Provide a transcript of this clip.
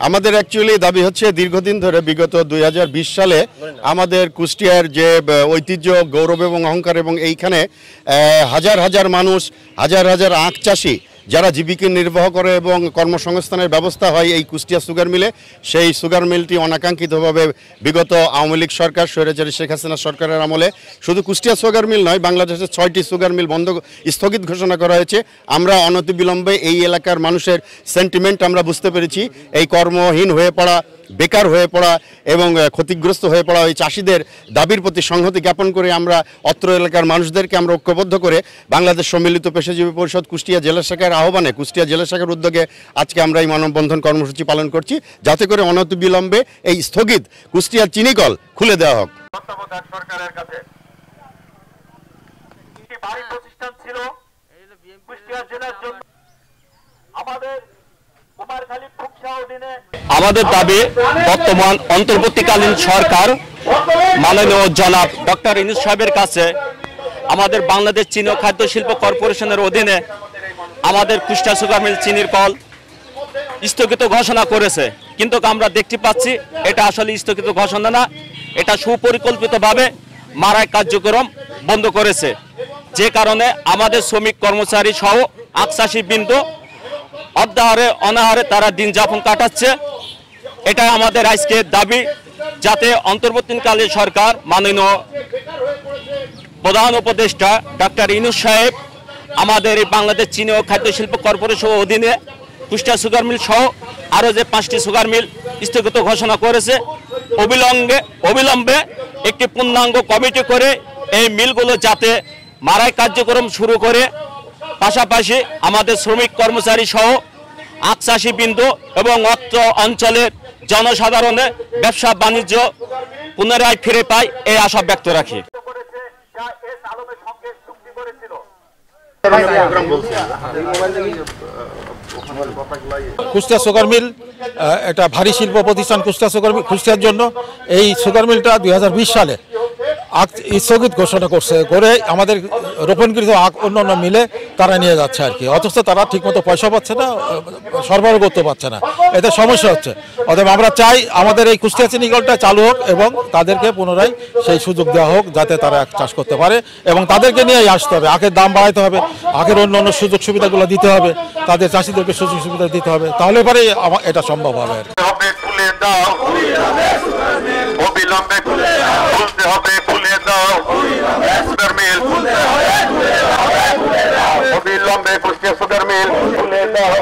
আমাদের অ্যাকচুয়ালি দাবি হচ্ছে দীর্ঘদিন ধরে বিগত 2020 সালে আমাদের কুষ্টিয়ার যে ঐতিহ্য, গৌরব এবং অহংকার, এবং এইখানে হাজার হাজার মানুষ, হাজার হাজার আখ চাষি যারা জীবিকা নির্বাহ করে এবং কর্মসংস্থানের ব্যবস্থা হয় এই কুষ্টিয়া সুগার মিলে, সেই সুগার মিলটি অনাকাঙ্ক্ষিতভাবে বিগত আওয়ামী লীগ সরকার, স্বৈরাচারী শেখ হাসিনা সরকারের আমলে শুধু কুষ্টিয়া সুগার মিল নয়, বাংলাদেশের 6টি সুগার মিল স্থগিত ঘোষণা করা হয়েছে। আমরা অনতিবিলম্বে এই এলাকার মানুষের সেন্টিমেন্ট আমরা বুঝতে পেরেছি। এই কর্মহীন হয়ে পড়া, বেকার হয়ে পড়া এবং ক্ষতিগ্রস্ত হয়ে পড়া এই চাষিদের দাবির প্রতি সংহতি জ্ঞাপন করে আমরা অত্র এলাকার মানুষদেরকে আমরা ঐক্যবদ্ধ করে বাংলাদেশ সম্মিলিত পেশাজীবী পরিষদ কুষ্টিয়া জেলা শাখার আহ্বানে, কুষ্টিয়া জেলা শাখার উদ্যোগে আজকে আমরা এই মানববন্ধন কর্মসূচি পালন করছি, যাতে করে অনতিবিলম্বে এই স্থগিত কুষ্টিয়ার চিনিকল খুলে দেওয়া হোক। সরকারের কাছে ভারী প্রতিষ্ঠান ছিল কুষ্টিয়া জেলার জন্য। আমাদের দাবি বর্তমান অন্তর্বর্তীকালীন সরকার মাননীয় জনাব ডক্টর ইউনূস সাহেবের কাছে আমাদের বাংলাদেশ চিনি ও খাদ্য শিল্প কর্পোরেশনের অধীনে আমাদের কুষ্টিয়া সুগার মিল চিনির কল স্থগিত ঘোষণা করেছে, কিন্তু আমরা দেখতে পাচ্ছি এটা আসলে স্থগিত ঘোষণা না, এটা সুপরিকল্পিতভাবে মারাই কার্যক্রম বন্ধ করেছে, যে কারণে আমাদের শ্রমিক কর্মচারী সহ আখ চাষী বৃন্দ অর্ধাহারে অনাহারে তারা দিন যাপন কাটাচ্ছে। এটা আমাদের আজকের দাবি, যাতে অন্তর্বর্তীকালীন সরকার মাননীয় প্রধান উপদেষ্টা ডক্টর ইউনূস সাহেব আমাদের এই বাংলাদেশ চিনি ও খাদ্য শিল্প কর্পোরেশনের অধীনে কুষ্টিয়া সুগার মিল সহ আরও যে 5টি সুগার মিল স্থগিত ঘোষণা করেছে, অবিলম্বে একটি পূর্ণাঙ্গ কমিটি করে এই মিলগুলো যাতে মারাই কার্যক্রম শুরু করে, পাশাপাশি আমাদের শ্রমিক কর্মচারী সহ আখ চাষী বিন্দু এবং অত্র অঞ্চলের জনসাধারণের ব্যবসা বাণিজ্য পুনরায় ফিরে পায় এই আশা ব্যক্ত রাখি। কুষ্টিয়া সুগার মিল একটা ভারী শিল্প প্রতিষ্ঠান। কুষ্টিয়া সুগার মিল, কুষ্টিয়ার জন্য এই সুগার মিলটা 2020 সালে আখ স্থগিত ঘোষণা করে আমাদের রোপণকৃত আখ অন্য মিলে তারা নিয়ে যাচ্ছে আর কি, অথচ তারা ঠিকমতো পয়সা পাচ্ছে না, সরবরাহ করতে পারছে না, এতে সমস্যা হচ্ছে। অতএব আমরা চাই আমাদের এই কুষ্টিয়া চিনি কলটা চালু হোক এবং তাদেরকে পুনরায় সেই সুযোগ দেওয়া হোক যাতে তারা চাষ করতে পারে, এবং তাদেরকে নিয়েই আসতে হবে। আখের দাম বাড়াইতে হবে, আখের অন্য সুযোগ সুবিধাগুলো দিতে হবে, তাদের চাষিদেরকে সুযোগ সুবিধা দিতে হবে, তাহলে পরে এটা সম্ভব হবে। অবিলম্বে কুষ্টিয়া সুগার মিল খুলে দাও।